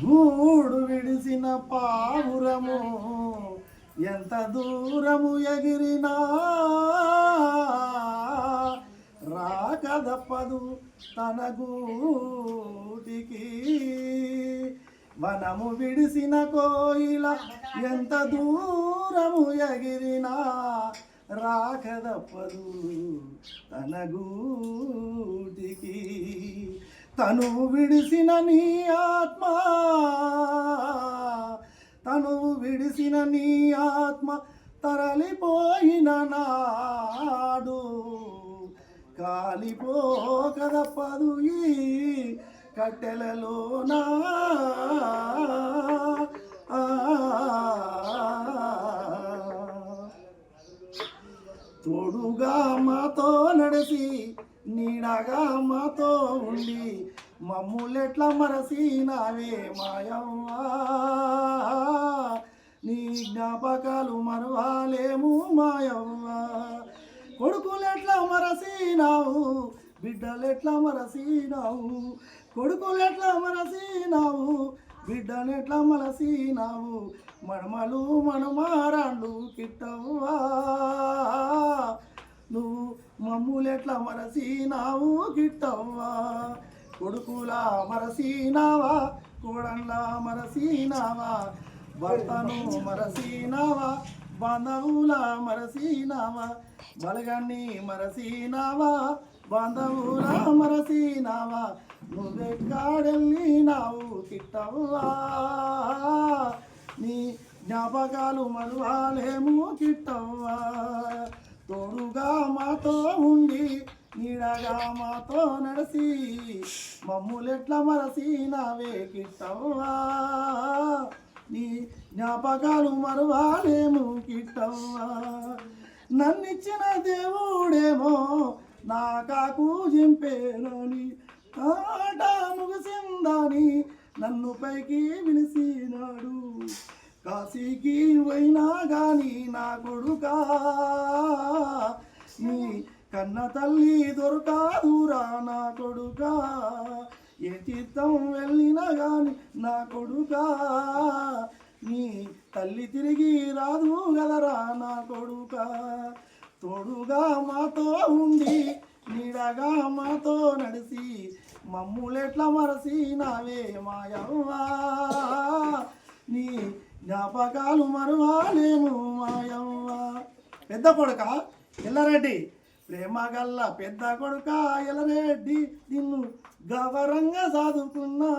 గూడు విడిసిన పావురము ఎంత దూరము ఎగిరినా రాకదప్పదు తన గూటికి. వనము విడిసిన కోయిల ఎంత దూరము ఎగిరినా రాకదప్పదు తన గూటికి. తను విడిసిన నీ ఆత్మ, తను విడిసిన నీ ఆత్మ తరలిపోయిన నాడు కాలిపోకదప్పదు ఈ కట్టెలలోనా. తోడుగా మాతో నడిసి నీడగా మాతో ఉండి మమ్ములెట్లా మరసినావే మాయవ్వా. నీ జ్ఞాపకాలు మరవాలేము మాయవ్వా. కొడుకులెట్లా మరసినావు, బిడ్డలెట్లా మరసినావు. కొడుకులెట్లా మరసినావు, బిడ్డనెట్లా మరసినావు. మడమలు మనుమారాళ్ళు కిట్టవ్వా. నువ్వు మమ్ములెట్లా మరసినావు గిట్టవ్వా. కొడుకులా మరసినావా, కోడన్లా మరసినావా. భర్తను మరసినావా, బాంధవులా మరసినావా. బలగాన్ని మరసినావా, బాంధవులా మరసినావా. నువ్వెక్కడెళ్ళినావు కిట్టవ్వా. నీ జ్ఞాపకాలు మరువాలేము కిట్టవ్వా. తోడుగా మాతో ఉండి నీడగా మాతో నడిసి మమ్ములెట్లా మరసినావే కిట్టవ్వా. నీ జ్ఞాపకాలు మరువాలేము కిట్టవ్వా. నన్నిచ్చిన దేవుడేమో నా కాకు జింపేనని, ఆట ముగిసిందని నన్ను పైకి విలిసినాడు. కాశీకి పోయినా గాని నా కొడుకా, నీ కన్న తల్లి దొరకాదురా నా కొడుకా. ఏ చిత్తం వెళ్ళినా గాని నా కొడుకా, నీ తల్లి తిరిగి రాదు గదరా నా కొడుకా. తోడుగా మాతో ఉండి నీడగా మాతో నడిసి మమ్ములెట్లా మరసినావే మాయవ్వా. నీ జ్ఞాపకాలు మరువాలేము మాయవ్వా. పెద్ద కొడుక ఎల్లరెడ్డి, ప్రేమ గల్ల పెద్ద కొడుక ఎల్లరెడ్డి, నిన్ను గౌరవంగా సాదుకున్నా.